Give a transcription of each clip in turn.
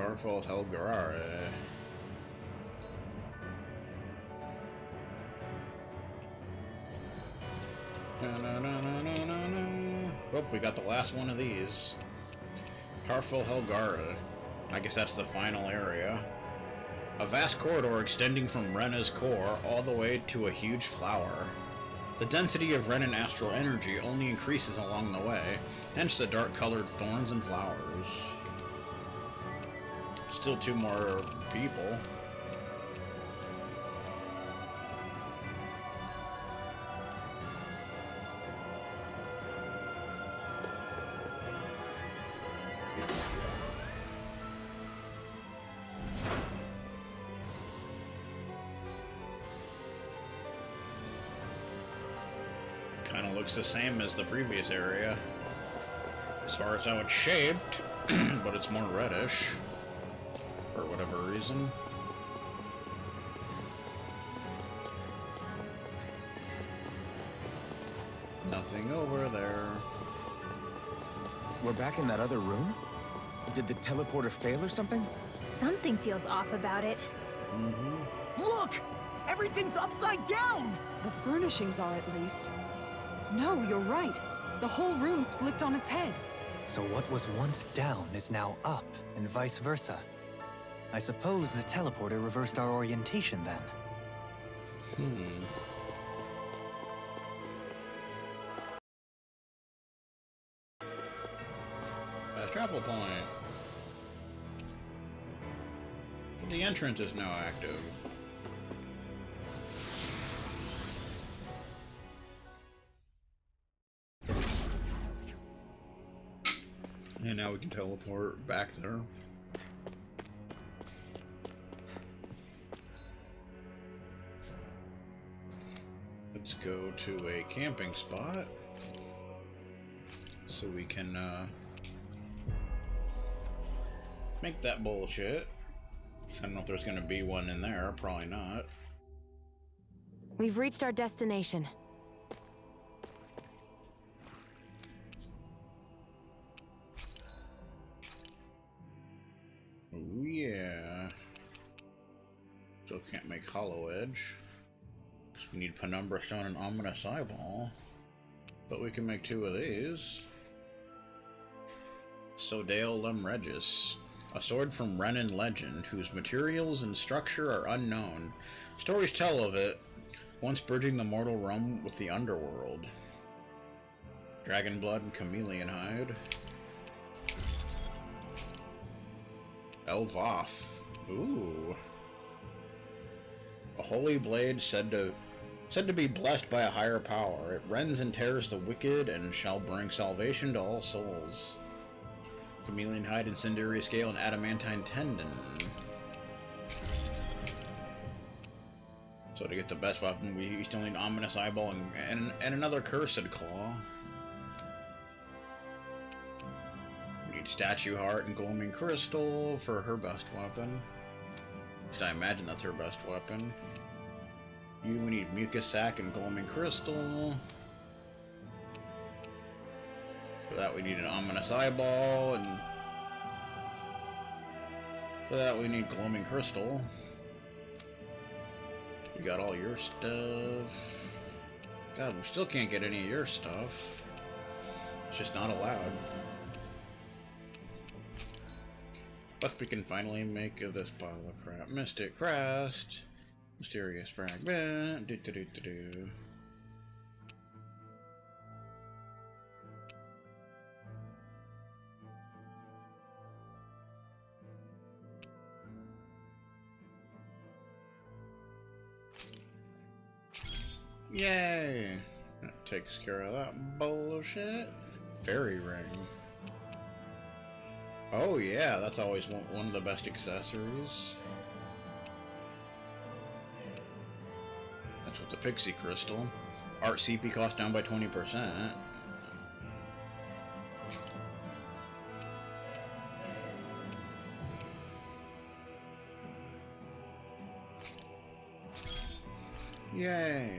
Carful Helgarare. Oh, we got the last one of these. Carful Helgarare. I guess that's the final area. A vast corridor extending from Rena's core all the way to a huge flower. The density of Renan astral energy only increases along the way, hence the dark-colored thorns and flowers. Still 2 more people. Kind of looks the same as the previous area, as far as how it's shaped, but it's more reddish, for whatever reason. Nothing over there. We're back in that other room? Did the teleporter fail or something? Something feels off about it. Look! Everything's upside down! The furnishings are, at least. No, you're right. The whole room's flipped on its head. So what was once down is now up, and vice versa. I suppose the teleporter reversed our orientation then. Fast travel point. The entrance is now active. And now we can teleport back there. Let's go to a camping spot so we can make that bullshit. I don't know if there's gonna be one in there, probably not. We've reached our destination. Oh yeah. Still can't make Hollow Edge. We need Penumbra Stone and Ominous Eyeball. But we can make 2 of these. Sodale Lemregis. A sword from Renan legend, whose materials and structure are unknown. Stories tell of it, once bridging the mortal realm with the underworld. Dragon Blood and Chameleon Hide. Elvoth. Ooh. A holy blade said to be blessed by a higher power. It rends and tears the wicked and shall bring salvation to all souls. Chameleon Hide, Incendiary Scale, and Adamantine Tendon. So to get the best weapon, we still need Ominous Eyeball and another Cursed Claw. We need Statue Heart and Gloaming Crystal for her best weapon. At least I imagine that's her best weapon. We need Mucus Sac and Gloaming Crystal. For that we need an Ominous Eyeball, and for that we need Gloaming Crystal. We got all your stuff. God, we still can't get any of your stuff. It's just not allowed. But we can finally make this pile of crap. Mystic Crest. Mysterious Fragment. Do-do-do-do-do. Yay! That takes care of that bullshit. Fairy Ring. Oh yeah, that's always one of the best accessories. That's with the Pixie Crystal. Art CP cost down by 20%. Yay!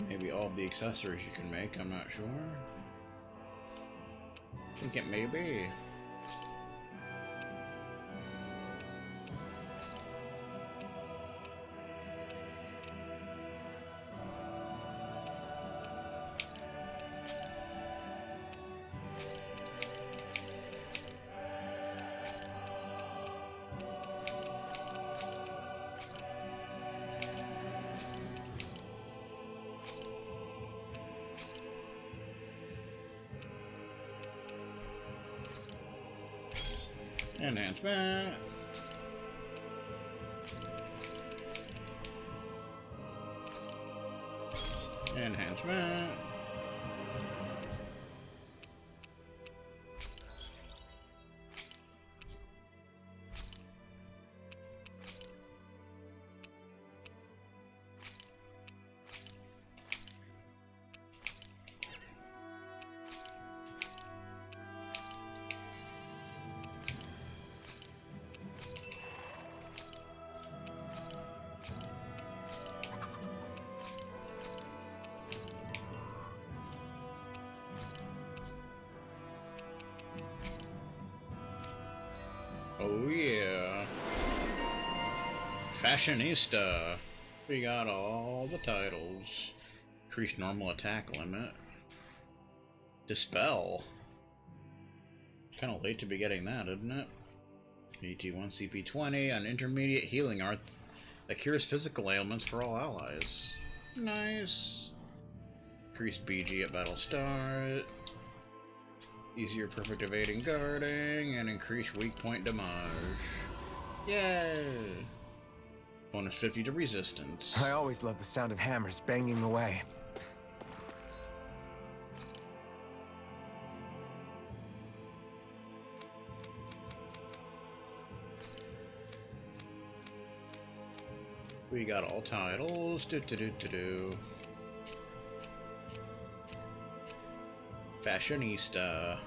Maybe all the accessories you can make, I'm not sure. think it may be. Enhancement. Enhancement. Oh yeah. Fashionista. We got all the titles. Increased normal attack limit. Dispel. Kinda late to be getting that, isn't it? ET1 CP20, an intermediate healing art that cures physical ailments for all allies. Nice. Increased BG at battle start. Easier perfect evading guarding, and increased weak point damage. Yay! Bonus 50 to resistance. I always love the sound of hammers banging away. We got all titles. Do. Fashionista.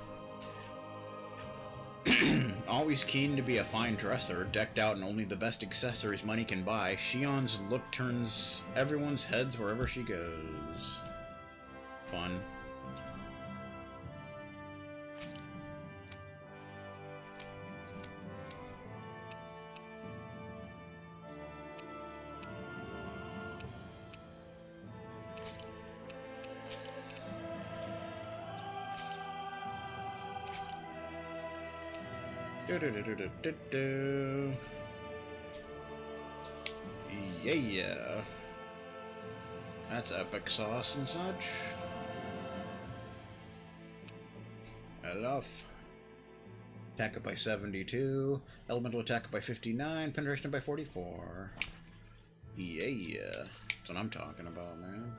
Always keen to be a fine dresser, decked out in only the best accessories money can buy, Shion's look turns everyone's heads wherever she goes. Fun. Yeah. That's epic sauce and such. I love. Attack up by 72. Elemental attack up by 59. Penetration by 44. Yeah. That's what I'm talking about, man.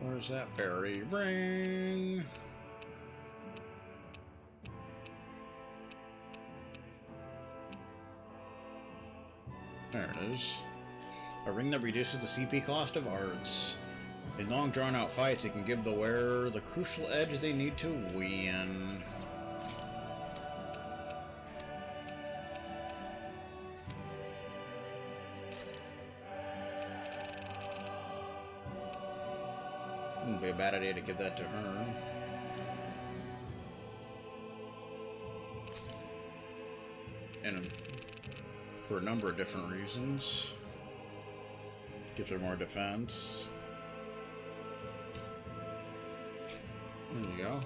Where's that berry ring? There it is. A ring that reduces the CP cost of arts. In long drawn-out fights, it can give the wearer the crucial edge they need to win. Wouldn't be a bad idea to give that to her. And for a number of different reasons. Gives her more defense. There you go.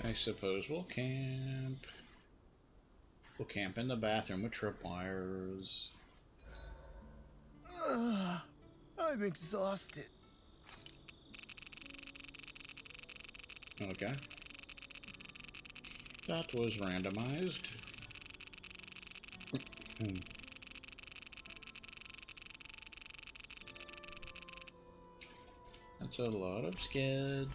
I suppose we'll camp. We'll camp in the bathroom with tripwires. I'm exhausted. Okay. That was randomized. That's a lot of skids.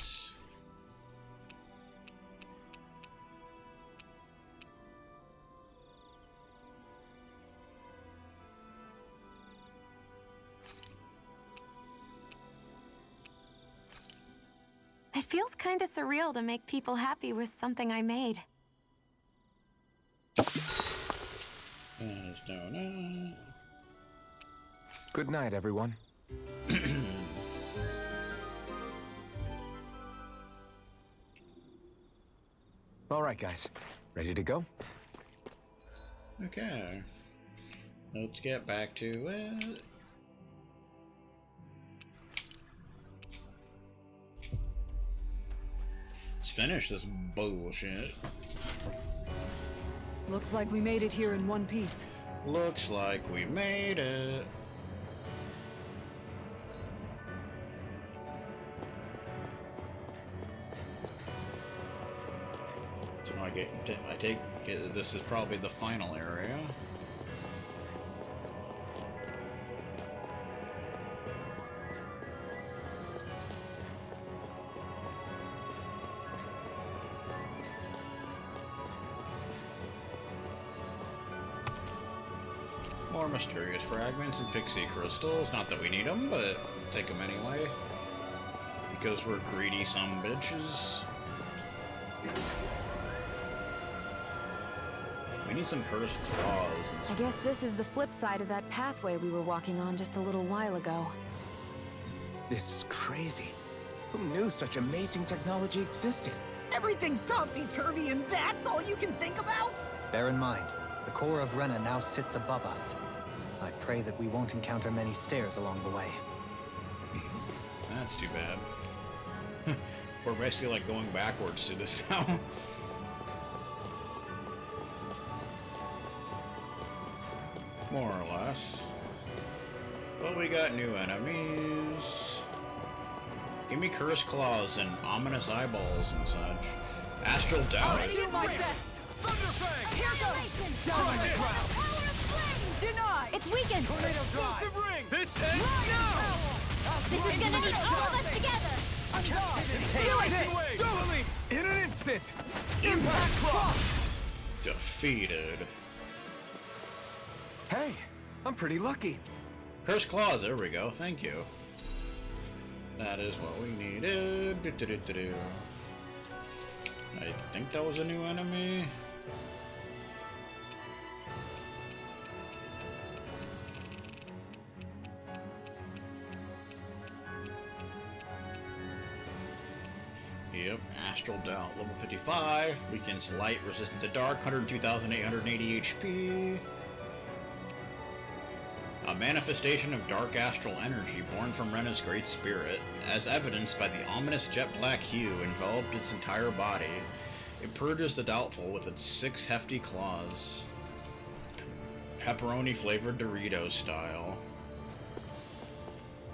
It feels kind of surreal to make people happy with something I made. Good night, everyone. All right, guys. Ready to go? Okay. Let's get back to it. Let's finish this bullshit. Looks like we made it here in one piece. Looks like we made it. So I take it this is probably the final area. More mysterious fragments and pixie crystals. Not that we need them, but take them anyway. Because we're greedy some bitches. We need some cursed claws. I guess this is the flip side of that pathway we were walking on just a little while ago. This is crazy. Who knew such amazing technology existed? Everything's topsy-turvy and that's all you can think about? Bear in mind, the core of Rena now sits above us. I pray that we won't encounter many stairs along the way. That's too bad. We're basically like going backwards to this now. More or less. But we got new enemies. Give me cursed claws and ominous eyeballs and such. Astral doubt. I'll do my best! Thunderfang! Here goes! Down on the ground! Power of flame! Denied! It's weakened! Tornado drive! Ring! This head! This is gonna need all of us together! Do it! Totally! In an instant! Impact cross! Defeated. Hey, I'm pretty lucky. Cursed claws, there we go, thank you. That is what we needed. I think that was a new enemy. Yep, Astral Doubt, level 55. Weakens light, resistant to dark, 102,880 HP. A manifestation of dark astral energy born from Rena's great spirit, as evidenced by the ominous jet black hue enveloped its entire body. It purges the doubtful with its 6 hefty claws. Pepperoni flavored Doritos style.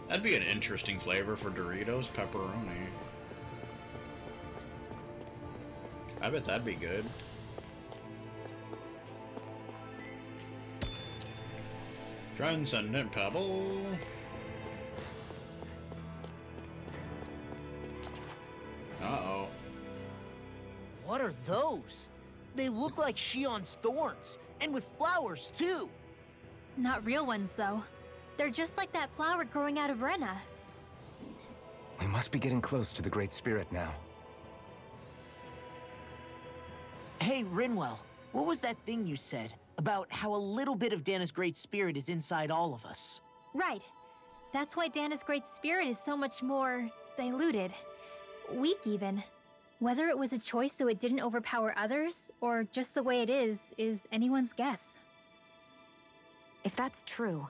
That'd be an interesting flavor for Doritos, pepperoni. I bet that'd be good. Transcendent Pebble. Uh-oh. What are those? They look like Shion's thorns, and with flowers too. Not real ones, though. They're just like that flower growing out of Rena. We must be getting close to the Great Spirit now. Hey, Rinwell, what was that thing you said about how a little bit of Dana's Great Spirit is inside all of us? Right. That's why Dana's Great Spirit is so much more diluted. Weak, even. Whether it was a choice so it didn't overpower others, or just the way it is anyone's guess. If that's true,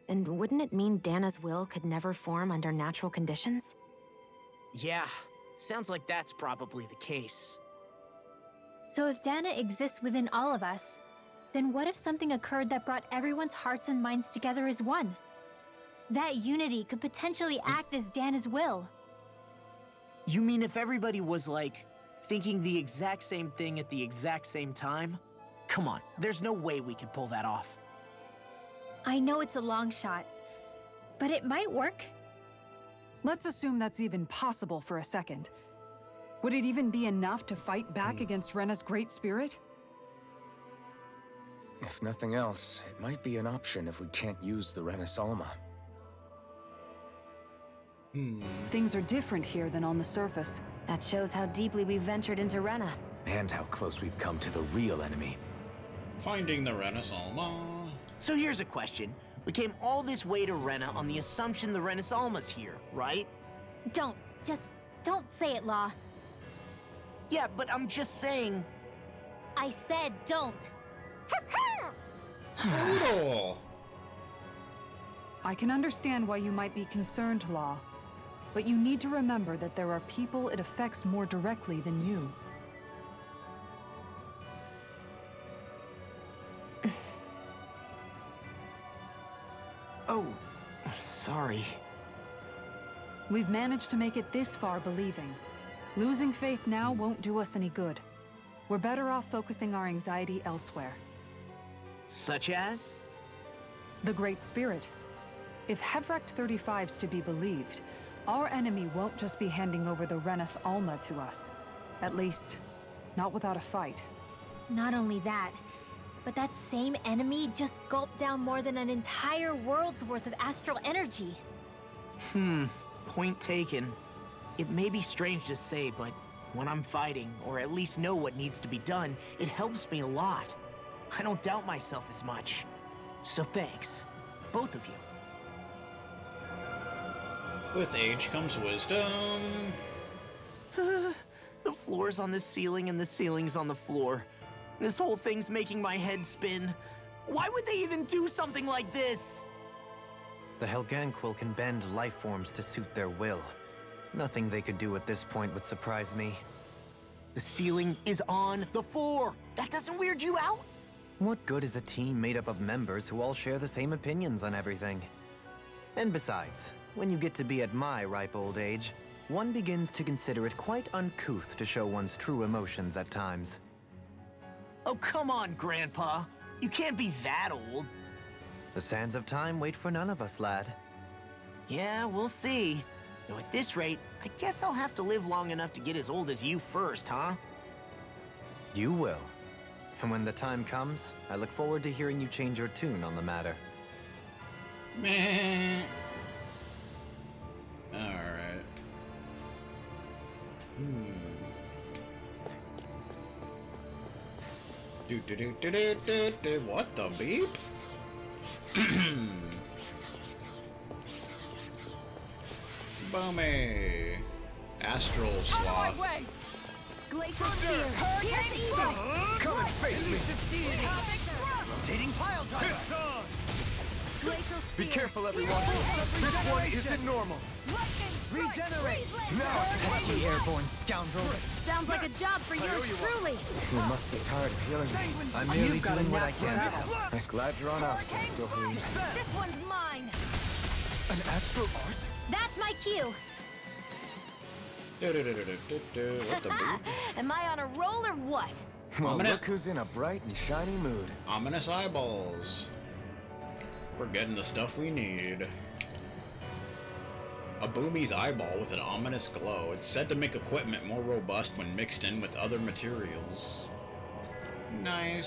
then wouldn't it mean Dana's will could never form under natural conditions? Yeah, sounds like that's probably the case. So if Dana exists within all of us, then what if something occurred that brought everyone's hearts and minds together as one? That unity could potentially act as Dana's will. You mean if everybody was, like, thinking the exact same thing at the exact same time? Come on, there's no way we could pull that off. I know it's a long shot, but it might work. Let's assume that's even possible for a second. Would it even be enough to fight back against Rena's Great Spirit? If nothing else, it might be an option if we can't use the Rena's Alma. Things are different here than on the surface. That shows how deeply we've ventured into Rena. And how close we've come to the real enemy. Finding the Rena's Alma. So here's a question. We came all this way to Rena on the assumption the Rena's Alma's here, right? Don't say it, Law. Yeah, but I'm just saying... I said don't. Brutal. I can understand why you might be concerned, Law. But you need to remember that there are people it affects more directly than you. Oh, sorry. We've managed to make it this far believing. Losing faith now won't do us any good. We're better off focusing our anxiety elsewhere. Such as? The Great Spirit. If Hevrect 35's to be believed, our enemy won't just be handing over the Rena's Alma to us. At least, not without a fight. Not only that, but that same enemy just gulped down more than an entire world's worth of astral energy. Point taken. It may be strange to say, but when I'm fighting, or at least know what needs to be done, it helps me a lot. I don't doubt myself as much. So thanks, both of you. With age comes wisdom. The floor's on the ceiling and the ceiling's on the floor. This whole thing's making my head spin. Why would they even do something like this? The Helganquil can bend life forms to suit their will. Nothing they could do at this point would surprise me. The ceiling is on the floor. That doesn't weird you out? What good is a team made up of members who all share the same opinions on everything? And besides, when you get to be at my ripe old age, one begins to consider it quite uncouth to show one's true emotions at times. Oh, come on, Grandpa. You can't be that old. The sands of time wait for none of us, lad. Yeah, we'll see. Though at this rate, I guess I'll have to live long enough to get as old as you first, huh? You will. And when the time comes, I look forward to hearing you change your tune on the matter. Meh. Alright. What the beep? Bummy. Astral Sloth. Glacial Spear. Come and face me! Rotating pile driver. Glacial Be Spear. careful, everyone! This one isn't normal! Regenerate. Now, Let me, airborne scoundrel. Sounds like a job for yours truly. You must be tired of healing me. I'm merely doing what I can. I'm glad you're on out, Topsy-Turvy. This one's mine. An astral art? That's my cue. What the beep? Am I on a roll or what? Well, Ominous- look who's in a bright and shiny mood. Ominous eyeballs. We're getting the stuff we need. A Boomy's eyeball with an ominous glow. It's said to make equipment more robust when mixed in with other materials. Nice.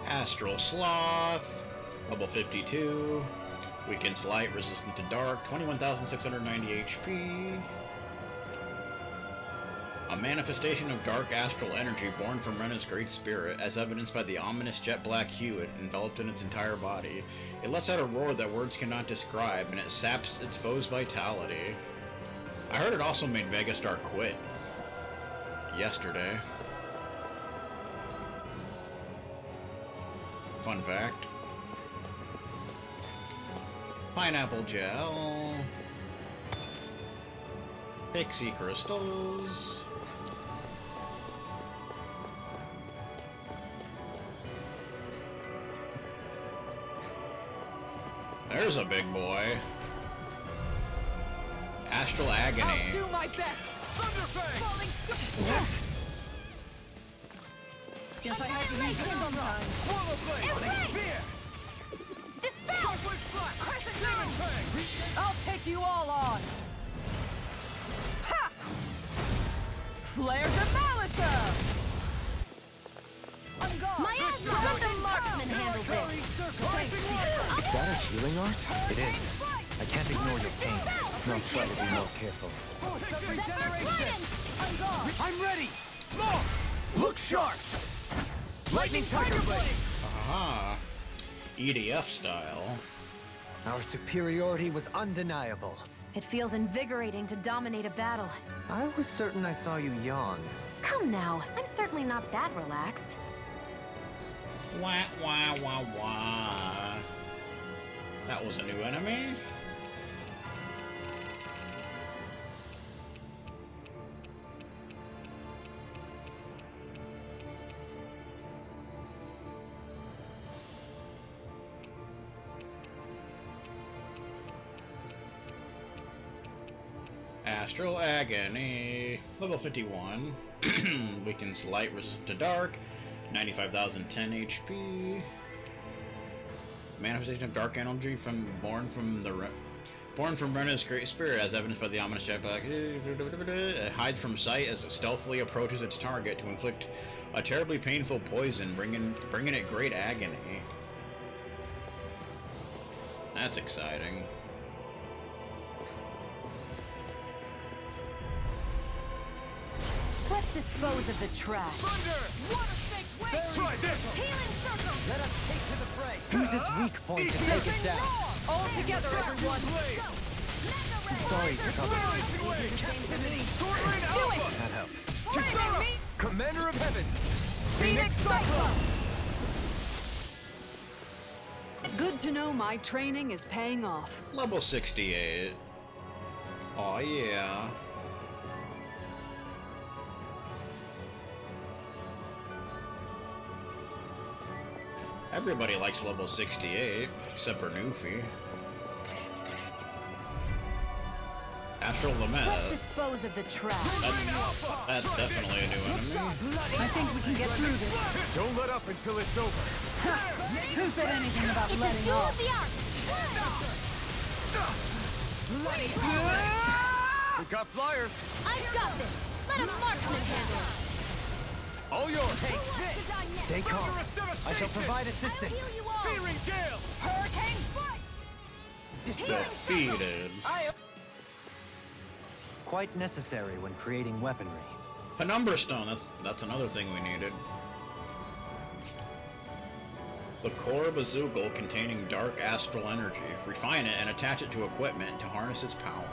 Astral Sloth, level 52, weakens light, resistant to dark, 21,690 HP. A manifestation of dark astral energy born from Rena's Great Spirit, as evidenced by the ominous jet black hue it enveloped in its entire body. It lets out a roar that words cannot describe, and it saps its foe's vitality. I heard it also made Megastar quit yesterday. Fun fact. Pineapple gel. Pixie crystals. There's a big boy. Astral Agony. I'll do my best. Guess I had to use it sometime. I'll take you all on. Ha! Flares of Malisa! I'm gone. My asthma! Let the marksman handle this. Is that a healing art? It is. I can't ignore your pain. No, try to be more careful. I'm gone. I'm ready. Look sharp! Lightning Tiger Blade. Aha. EDF style. Our superiority was undeniable. It feels invigorating to dominate a battle. I was certain I saw you yawn. Come now, I'm certainly not that relaxed. Wah, wah, wah, wah. That was a new enemy? Astral Agony, level 51, weakens light, resistant to dark, 95,010 HP. Manifestation of dark energy born from Rena's great spirit, as evidenced by the ominous jetpack. It hides from sight as it stealthily approaches its target to inflict a terribly painful poison, bringing it great agony. That's exciting. Let's dispose of the trash. Try this. Healing circle! Let us take to the fray. Use its weak point to take it down. All together, everyone. I'm sorry to trouble you. Do it. That helps. Flaming me. Commander of Heaven! Phoenix Cyclone. Good to know my training is paying off. Level 68. Oh yeah. Everybody likes level 68, except for Newfie. Astral Lament. Let's dispose of the trash. That's definitely a new enemy. I think we can get through this. Don't let up until it's over. Who said anything about It's a letting duel up? of the arts. We got flyers. I've got this. Let a marksman handle it. All yours. Stay calm. I shall provide I'll assistance. heal you all. gale. Hurricane Strike. Defeated. Quite necessary when creating weaponry. Penumbra Stone, that's another thing we needed. The core of a Zoogle containing dark astral energy. Refine it and attach it to equipment to harness its power.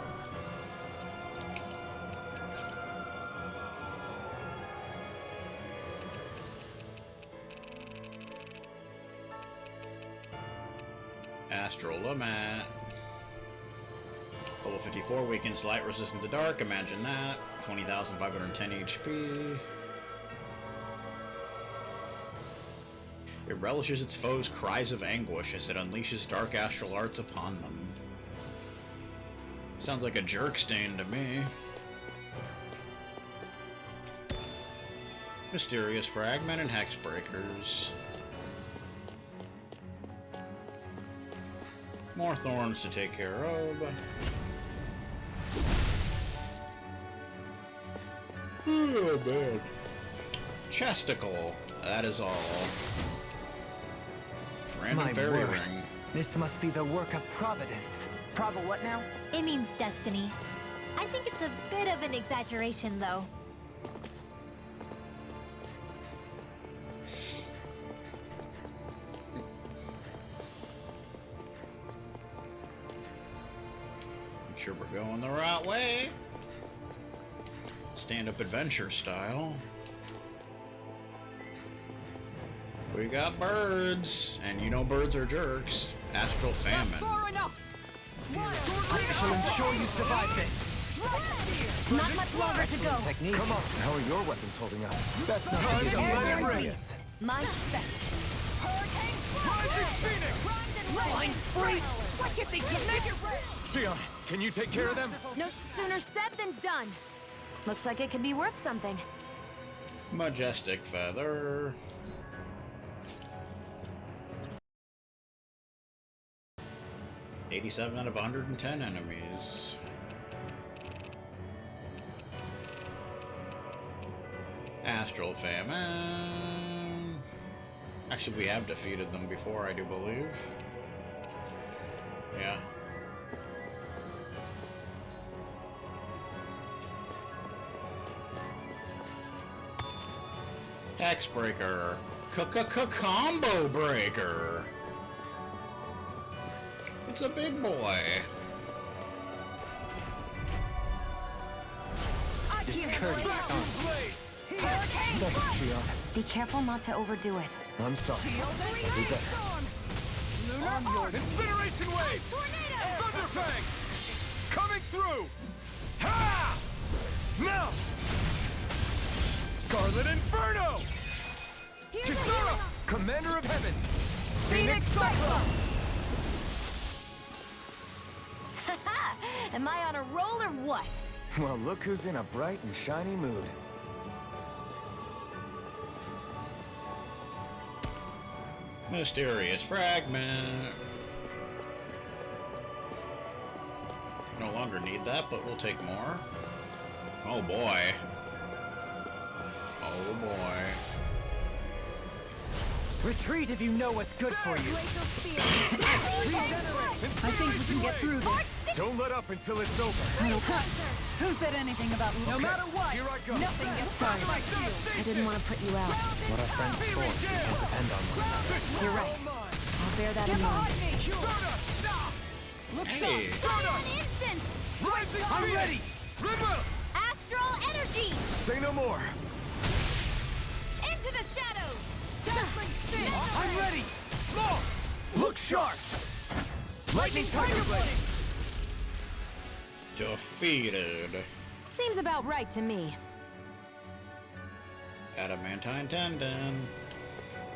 Astral Lament. Level 54 weakens light resistant to dark. Imagine that. 20,510 HP. It relishes its foes' cries of anguish as it unleashes dark astral arts upon them. Sounds like a jerk stain to me. Mysterious Fragment and Hexbreakers. More thorns to take care of. Oh man. Chesticle. That is all. Random My fairy word. ring. This must be the work of Providence. Probably what now? It means destiny. I think it's a bit of an exaggeration, though. I'm sure we're going the right way. Stand-up adventure style. We got birds, and you know birds are jerks. Astral Famine. Far enough. I shall ensure you survive this. Not much longer to go. Technique. Come on. How are your weapons holding up? That's not to give you Let any it ring. ideas. My best. Hurricane Strike. Rising Phoenix. Primed and Blind freak! What if they get me? Sion, can you take care of them? No sooner said than done. Looks like it could be worth something. Majestic feather. $87 out of 110 enemies. Astral Famine. Actually, we have defeated them before, I do believe. Yeah. Tax Breaker. Combo Breaker. It's a big boy. Discourteous. Thanks, Sion. Be careful not to overdo it. I'm sorry. I'll do better. Onward! Incineration wave! Thunderfang! Coming through! Ha! Now! Scarlet Inferno! Kisara! Commander of Heaven! Phoenix Cyclops! Am I on a roll or what? Well, look who's in a bright and shiny mood. Mysterious Fragment. No longer need that, but we'll take more. Oh boy. Oh boy. Retreat if you know what's good for you. I think we can get through this. Don't let up until it's over. Who said anything about No matter what, here I go. nothing gets past my shield? I didn't want to put you out. What are friends for? We can't depend on one another. You're right. I'll bear that in mind. Hey. I'm ready. River. Astral energy! Say no more. Into the shadows! I'm ready. Smoke. Look sharp. Lightning Tiger Blade. Defeated. Seems about right to me. Adamantine Tendon.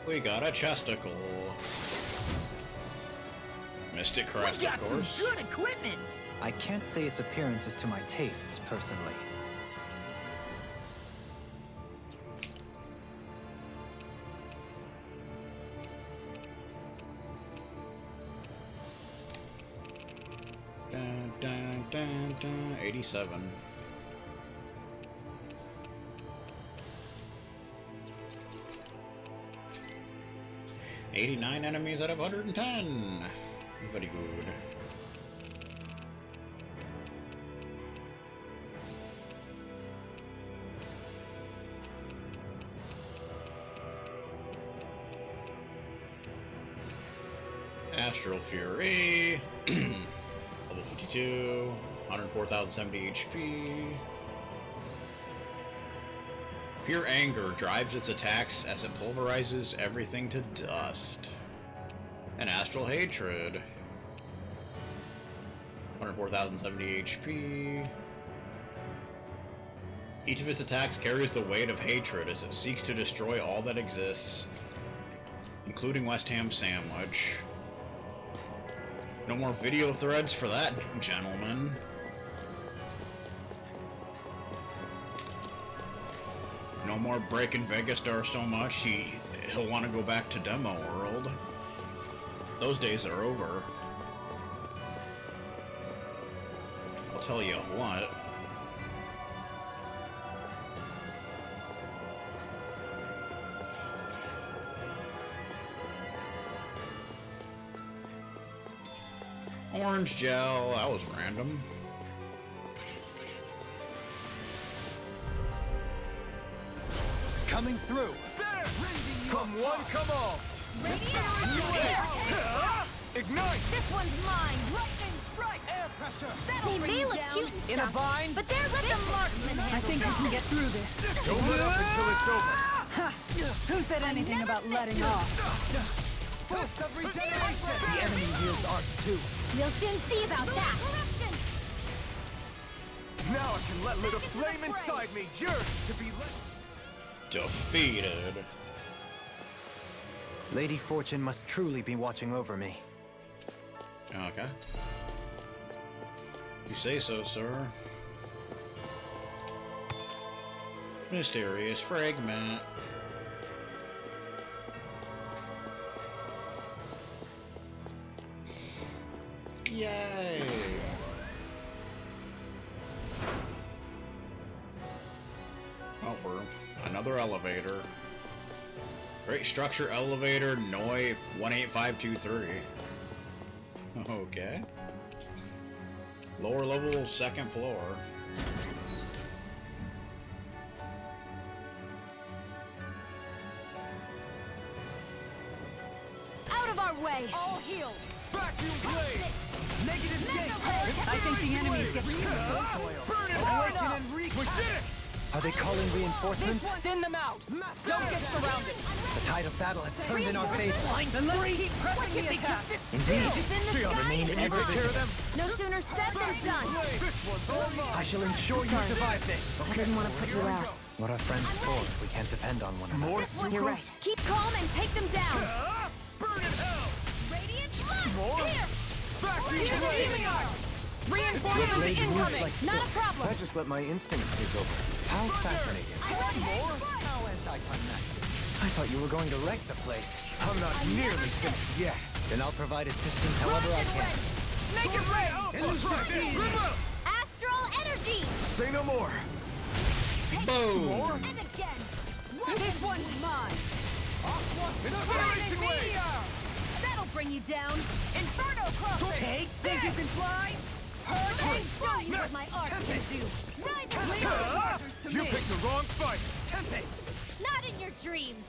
We got a chesticle. Mystic Crest, of course. Good equipment! I can't say its appearance is to my tastes, personally. Dun, dun, dun, dun. 87. $89 enemies out of 110. Very good. Astral Fury. Level 52. 104,070 HP. Pure anger drives its attacks as it pulverizes everything to dust. And Astral Hatred. 104,070 HP. Each of its attacks carries the weight of hatred as it seeks to destroy all that exists, including West Ham Sandwich. No more video threads for that, gentlemen. No more breaking Vegastar so much he'll want to go back to Demo World. Those days are over. I'll tell you what. Orange gel, that was random. Coming through. Come one, come all. Ignite. This one's mine. Lightning strike. Air pressure. They may look cute and In a stuff, bind? but they're let the marksman I think we can get through this. Don't let up until it's over. Ha! Who said anything about letting off? Force of regeneration. The enemy wields art too. We'll soon see about that. Now I can let lit a flame inside me, yours to be lit. Defeated. Lady Fortune must truly be watching over me. Okay. You say so, sir. Mysterious fragment. Yay! Oh, we're another elevator. Great structure elevator, Noi 18523. Okay. Lower level, second floor. Out of our way! All healed! Vacuum blade! Negative gate! I think the enemies get rid of those oils. Burn it! Awaken and We recap. did it! Are they calling reinforcements? Thin them out. Don't get surrounded. The tide of battle has turned in our favor. Then let's keep pressing the attack. Indeed. Defend the Remain sky ever and vigilant. No sooner said than done. This one's all mine! I shall ensure you survive this. I didn't want to put you out. What are friends for if we can't depend on one another? You're right. Keep calm and take them down. Burn in hell! Radiant light! More? Here! Vacuum Here's the blade! healing arm! Reinforcements Blade moves incoming. like Not a silk. problem. I just let my instincts take over. How fascinating. I want more! How anticlimactic. I thought you were going to wreck the place. I'm not nearly finished yet. Then I'll provide assistance however I can. Make it rain. Astral energy! Say no more. Boom! And again! This one's mine. Incineration wave! That'll bring you down! Inferno crossing! Hey, think you can fly? Let me show you what my art can do! Leave the markers to You me. picked the wrong fight! Tempting. Not in your dreams!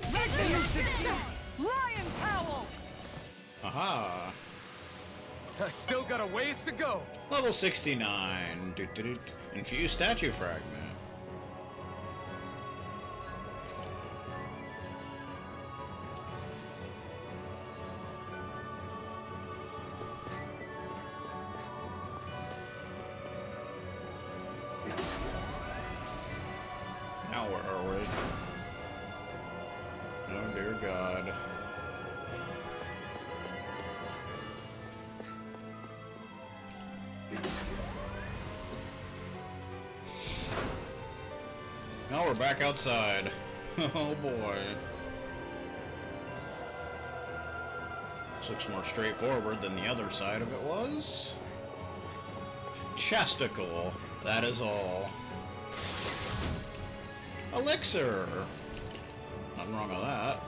Lion Cowl. Aha! I still got a ways to go! Level 69. Doo-doo-doo. Infused statue fragment. Now where are we? Oh dear God. Now we're back outside. Oh boy. This looks more straightforward than the other side of it was. Chesticle, that is all. Elixir! Nothing wrong with that.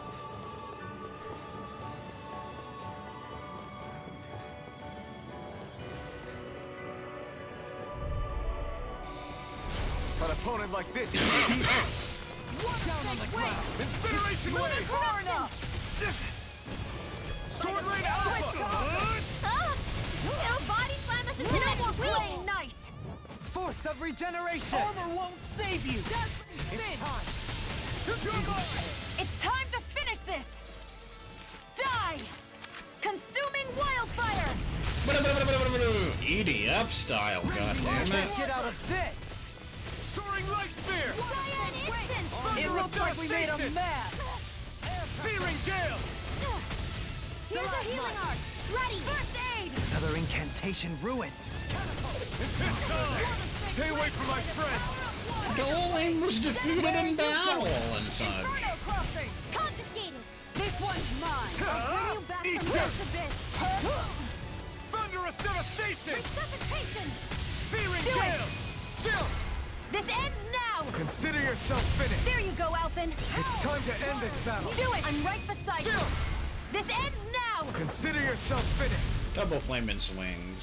An opponent like this is Down on the ground. Incineration wave! Sword Rain Alpha! It'll body slam us into that playing nice! Force of regeneration. Armor won't save you. It's time! It's time to finish this! Die! Consuming wildfire! EDF style, goddammit. Get out of this. Soaring Light Spear! Cyan instant! It looks like we made a mess. Searing Gale! Here's a healing art! Ready! First aid! Another incantation ruined. Stay away from my friend! Dolan was defeated in battle and such. Inferno crossing! Confiscated! This one's mine. I'll bring you back Eat from this. rest of this! Thunderous Devastation! Resuscitation! Searing Do it. Gale! Still! This ends now! Consider yourself finished! There you go, Alphen! It's time to end this battle! Do it! I'm right beside you! Still! This ends now! Consider yourself finished! Double flamin' swings.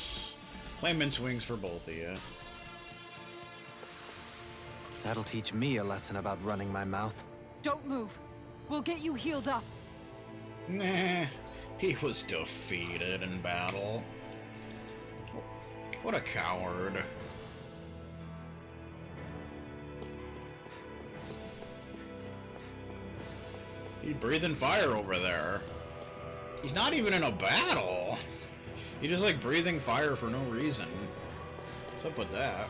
Flamin' swings for both of you. That'll teach me a lesson about running my mouth. Don't move. We'll get you healed up. Nah, he was defeated in battle. What a coward. He's breathing fire over there. He's not even in a battle. He's just like breathing fire for no reason. What's up with that?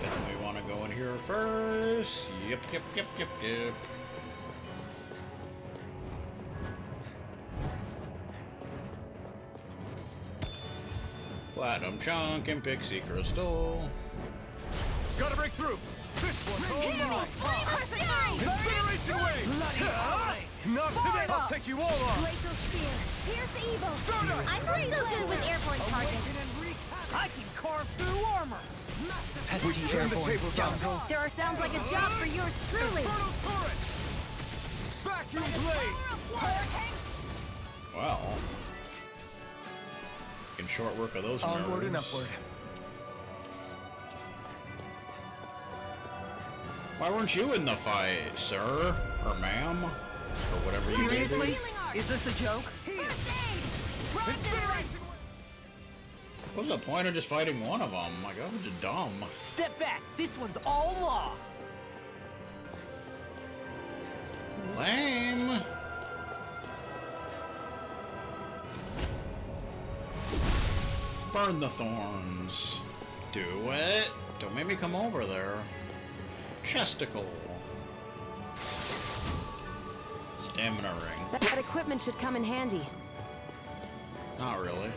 Guessing we want to go in here first. Yep. Atom Chunk and Pixie Crystal. Gotta break through. This one's all mine. Incineration Wave! Not today! I'll take you all on! Glacial Spear. Pierce evil. Stardust! I'm not so good with airborne targets. I can carve through armor. Pesky airborne scoundrel. There are sounds like a job for yours truly. Infernal Torrent! Vacuum Blade! Well, can short work of those Onward and nerves. upward. Why weren't you in the fight, sir? Or ma'am? Or whatever you may Seriously? be? Is this a joke? Incineration! What's the point of just fighting one of them? Like, that was just dumb. Step back. This one's all law. Lame. Burn the thorns. Do it. Don't make me come over there. Chesticle. Stamina ring. That equipment should come in handy. Not really.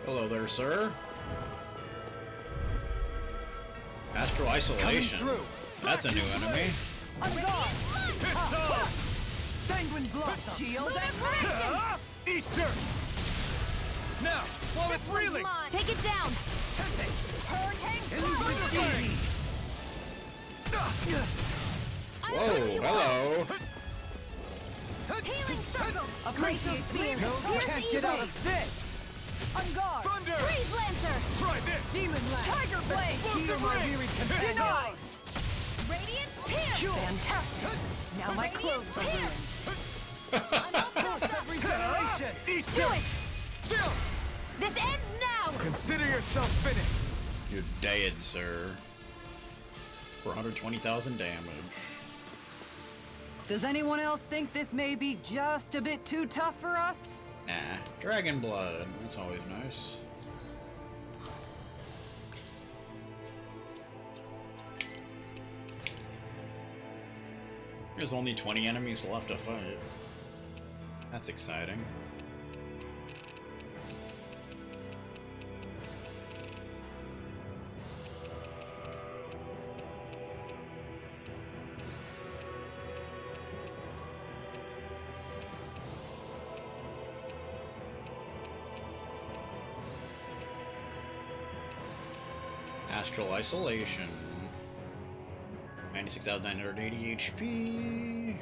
Hello there, sir. Astral Isolation. That's a new enemy. On guard. Pistol! Sanguine Blossom. Shield. Easter! Now, while it's reeling! Take it down. Hurricane. Whoa, hello. Healing circle. Appreciate the Spear. No, you Pierce can't get out evil. of this. On guard. Thunder! Freeze Lancer. Try this! Demon Lance. Tiger Blade. Heal my Ring. weary companion. Denied. Radiant Pierce. Fantastic. Now my Radiant clothes are Pierce. ruined. Regeneration. Do Easter! it. Still! This ends now. Consider yourself finished! You're dead, sir. For 120,000 damage. Does anyone else think this may be just a bit too tough for us? Nah. Dragon Blood. That's always nice. There's only 20 enemies left to fight. That's exciting. Astral Isolation. 96,980 HP.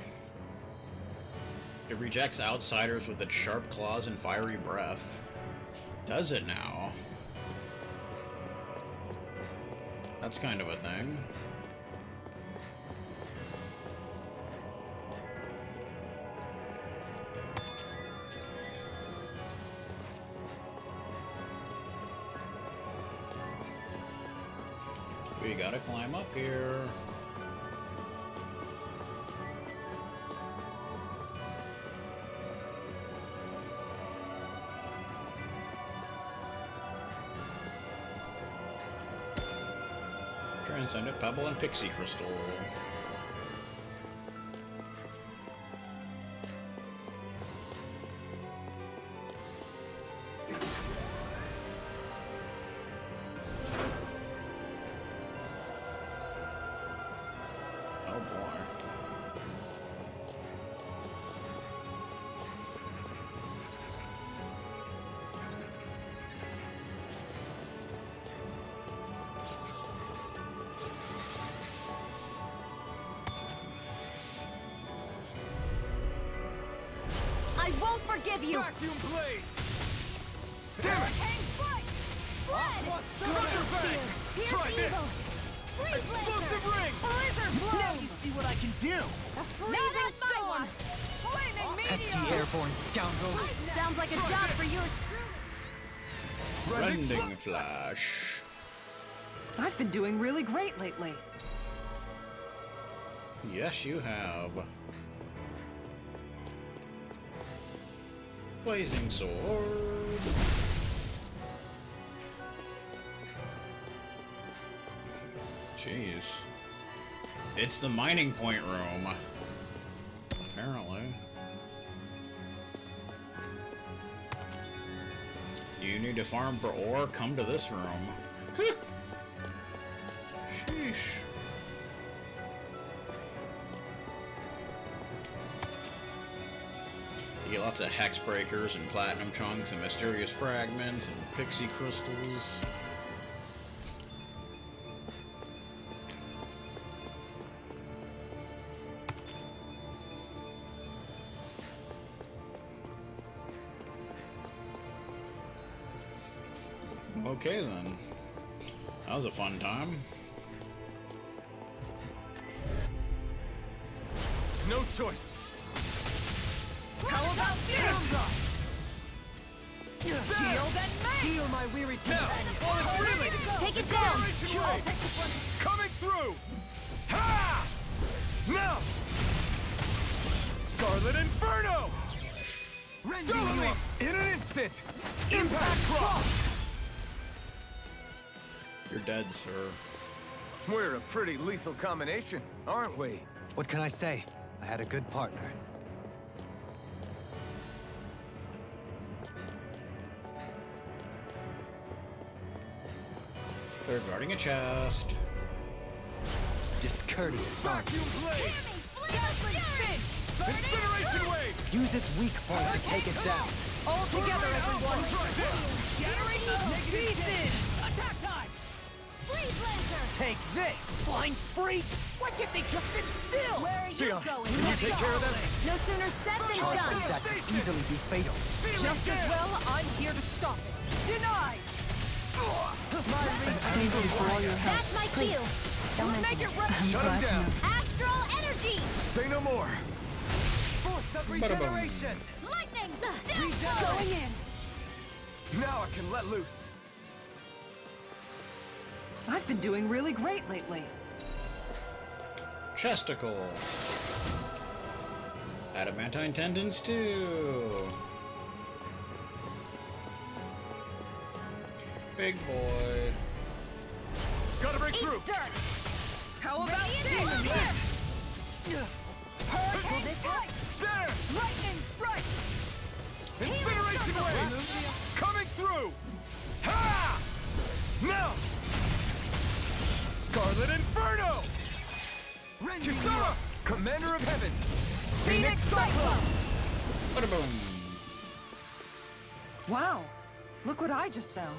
It rejects outsiders with its sharp claws and fiery breath. Does it now? That's kind of a thing. We gotta climb up here. Transcendent Pebble and Pixie Crystal. Oh boy. I won't forgive you. Vacuum Blade! Damn it! Fled. Thunder Bang! Pierce Try this! evil. Freeze Explosive Lancer. Ring! Blizzard blow. Now you see what I can do. A freezing storm. Flaming Pesky airborne scoundrel. Sounds like a job for yours. Rending Flash. I've been doing really great lately. Yes, you have. Blazing sword. Jeez. It's the mining point room. Apparently. You need to farm for ore? Come to this room. Sheesh. You get lots of hex breakers and platinum chunks and mysterious fragments and pixie crystals. Okay then. That was a fun time. No choice. How about this? Shield and Heal my weary companion. While it's reeling. Take it down. Acceleration wave. Coming through. Ha! Now. Scarlet Inferno. Rending you up in an instant. Impact Cross. You're dead, sir. We're a pretty lethal combination, aren't we? What can I say? I had a good partner. They're guarding a chest. Discourteous son. Vacuum blade. Incineration wave. Use its weak point to take it down. All together, everyone. Generating pieces. Attack time. Freeze laser. Take this, flying spree! What you think you're sit still? Where are you Sia, going? can you take care of them? No sooner said than Charge done. like that could easily be fatal. Just as well, I'm here to stop it. Denied. Thank you for all your help. That's my cue. Don't Make mention it it. right. Shut him down. Astral energy. Say no more. force of Bada boom. regeneration. Lightning. Going in. Now I can let loose. I've been doing really great lately. Chesticle. Adamantine tendons too. Big boy. Gotta break Eat through. dirt. How about this? Hurricane strike. There. Lightning strike. Incineration wave. Coming through. Ha! Now. Scarlet Inferno. Kisara, Commander of Heaven. Phoenix Cyclone. Bada boom. Wow, look what I just found.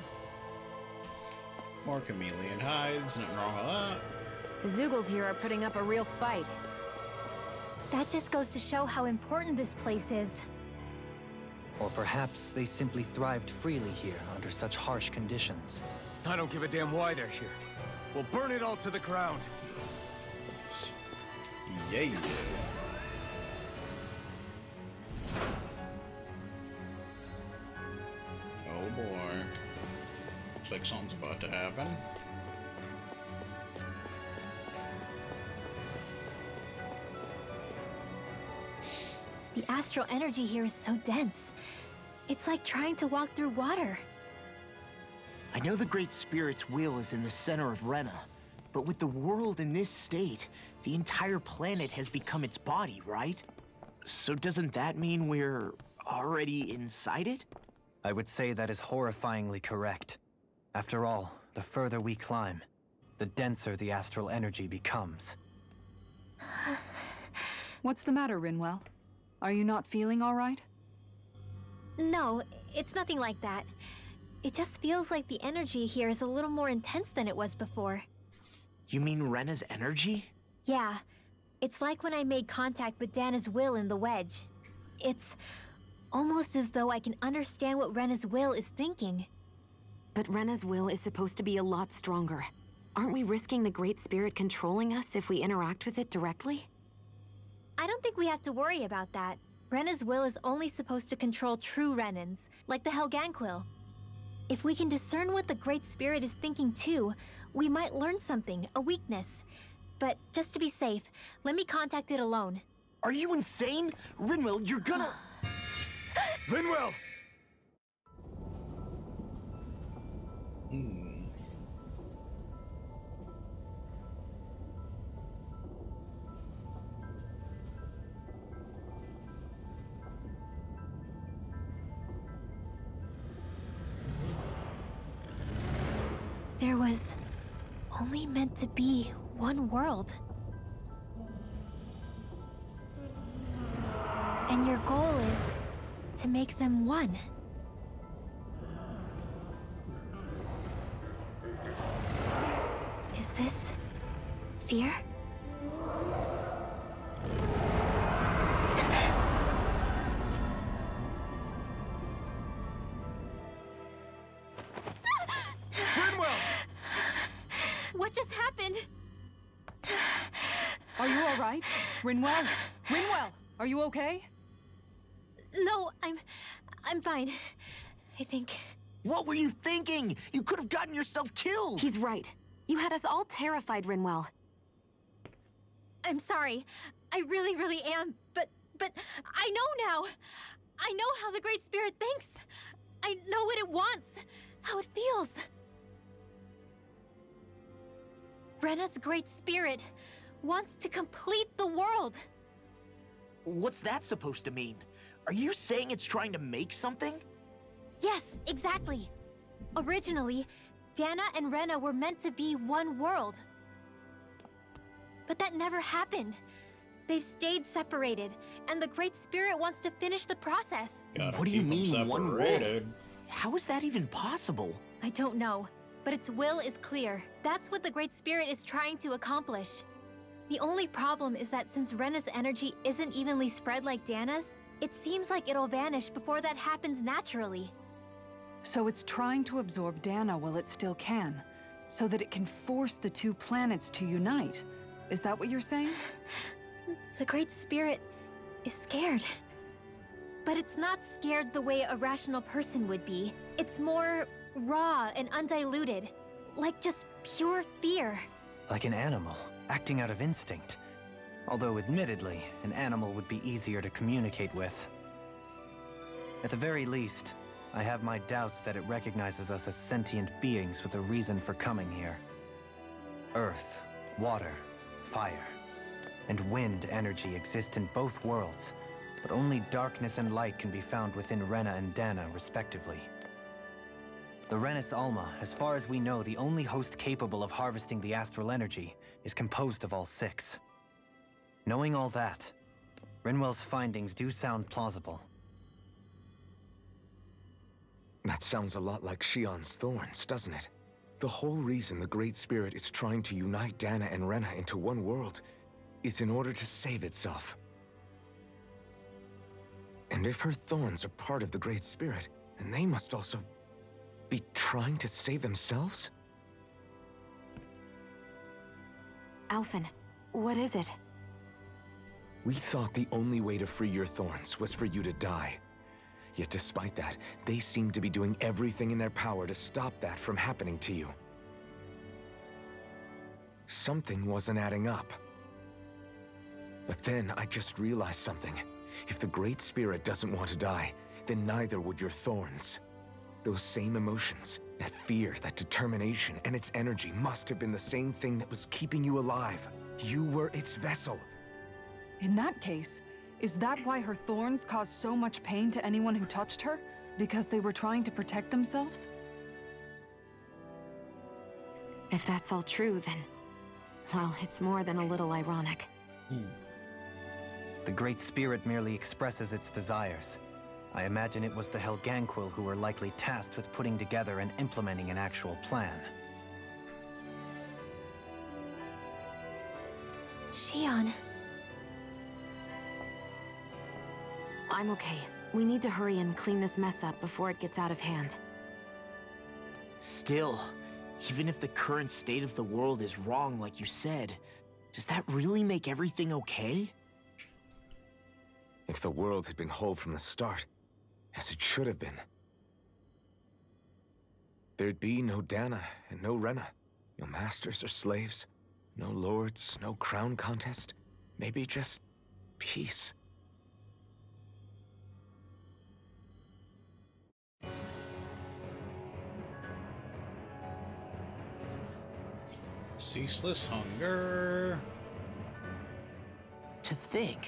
More chameleon hides. Nothing wrong with that. The Zoogles here are putting up a real fight. That just goes to show how important this place is. Or perhaps they simply thrived freely here under such harsh conditions. I don't give a damn why they're here. We'll burn it all to the ground. Yeah. Oh boy. Looks like something's about to happen. The astral energy here is so dense. It's like trying to walk through water. I know the Great Spirit's will is in the center of Rena, but with the world in this state, the entire planet has become its body, right? So doesn't that mean we're already inside it? I would say that is horrifyingly correct. After all, the further we climb, the denser the astral energy becomes. What's the matter, Rinwell? Are you not feeling all right? No, it's nothing like that. It just feels like the energy here is a little more intense than it was before. You mean Rena's energy? Yeah, it's like when I made contact with Dana's will in the wedge. It's almost as though I can understand what Rena's will is thinking. But Rena's will is supposed to be a lot stronger. Aren't we risking the Great Spirit controlling us if we interact with it directly? I don't think we have to worry about that. Rena's will is only supposed to control true Renans, like the Helganquil. If we can discern what the Great Spirit is thinking too, we might learn something, a weakness. But just to be safe, let me contact it alone. Are you insane? Rinwell, you're gonna... Rinwell, Rinwell! There was only meant to be one world. And your goal is to make them one. Is this fear? Rinwell! What just happened? Are you all right? Rinwell? Rinwell, are you okay? No, I'm fine. I think. What were you thinking? You could have gotten yourself killed. He's right. You had us all terrified, Rinwell. I'm sorry. I really, really am. But I know now. I know how the Great Spirit thinks. I know what it wants, how it feels. Rena's Great Spirit wants to complete the world. What's that supposed to mean? Are you saying it's trying to make something? Yes, exactly. Originally, Dana and Rena were meant to be one world. But that never happened. They've stayed separated, and the Great Spirit wants to finish the process. What do you mean, one world? separated. How is that even possible? I don't know, but its will is clear. That's what the Great Spirit is trying to accomplish. The only problem is that since Rena's energy isn't evenly spread like Dana's, it seems like it'll vanish before that happens naturally. So it's trying to absorb Dana while it still can, so that it can force the two planets to unite. Is that what you're saying? The Great Spirit is scared. But it's not scared the way a rational person would be. It's more raw and undiluted, like just pure fear. Like an animal, acting out of instinct. Although, admittedly, an animal would be easier to communicate with. At the very least, I have my doubts that it recognizes us as sentient beings with a reason for coming here. Earth, water, fire, and wind energy exist in both worlds, but only darkness and light can be found within Rena and Dana, respectively. The Renis Alma, as far as we know, the only host capable of harvesting the astral energy, is composed of all six. Knowing all that, Rinwell's findings do sound plausible. That sounds a lot like Shion's thorns, doesn't it? The whole reason the Great Spirit is trying to unite Dana and Rena into one world is in order to save itself. And if her thorns are part of the Great Spirit, then they must also be trying to save themselves? Alphen, what is it? We thought the only way to free your thorns was for you to die. Yet despite that, they seem to be doing everything in their power to stop that from happening to you. Something wasn't adding up. But then I just realized something. If the Great Spirit doesn't want to die, then neither would your thorns. Those same emotions, that fear, that determination, and its energy must have been the same thing that was keeping you alive. You were its vessel. In that case, is that why her thorns caused so much pain to anyone who touched her? Because they were trying to protect themselves? If that's all true, then... well, it's more than a little ironic. The Great Spirit merely expresses its desires. I imagine it was the Helganquil who were likely tasked with putting together and implementing an actual plan. Shion. I'm okay. We need to hurry and clean this mess up before it gets out of hand. Still, even if the current state of the world is wrong like you said, does that really make everything okay? If the world had been whole from the start, as it should have been, there'd be no Dana and no Rena, no masters or slaves, no lords, no crown contest, maybe just peace. Ceaseless hunger. To think,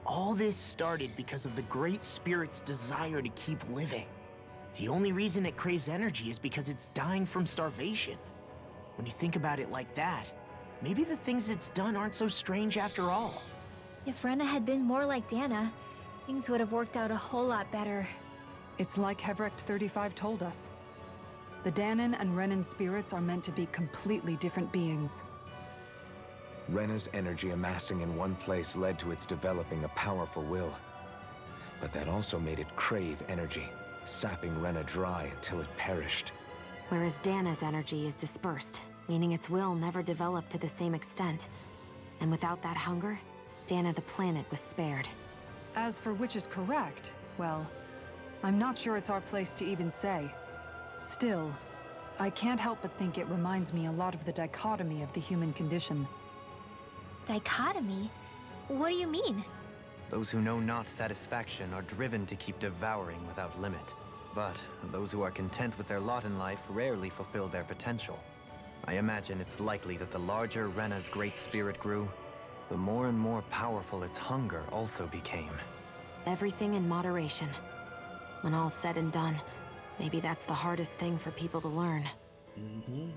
all this started because of the Great Spirit's desire to keep living. The only reason it craves energy is because it's dying from starvation. When you think about it like that, maybe the things it's done aren't so strange after all. If Rena had been more like Dana, things would have worked out a whole lot better. It's like Hevrect 35 told us. The Danon and Renan spirits are meant to be completely different beings. Rena's energy amassing in one place led to its developing a powerful will. But that also made it crave energy, sapping Rena dry until it perished. Whereas Dana's energy is dispersed, meaning its will never developed to the same extent. And without that hunger, Dana the planet was spared. As for which is correct, well, I'm not sure it's our place to even say. Still, I can't help but think it reminds me a lot of the dichotomy of the human condition. Dichotomy? What do you mean? Those who know not satisfaction are driven to keep devouring without limit. But those who are content with their lot in life rarely fulfill their potential. I imagine it's likely that the larger Rena's great spirit grew, the more and more powerful its hunger also became. Everything in moderation. When all's said and done, maybe that's the hardest thing for people to learn. Mm-hmm.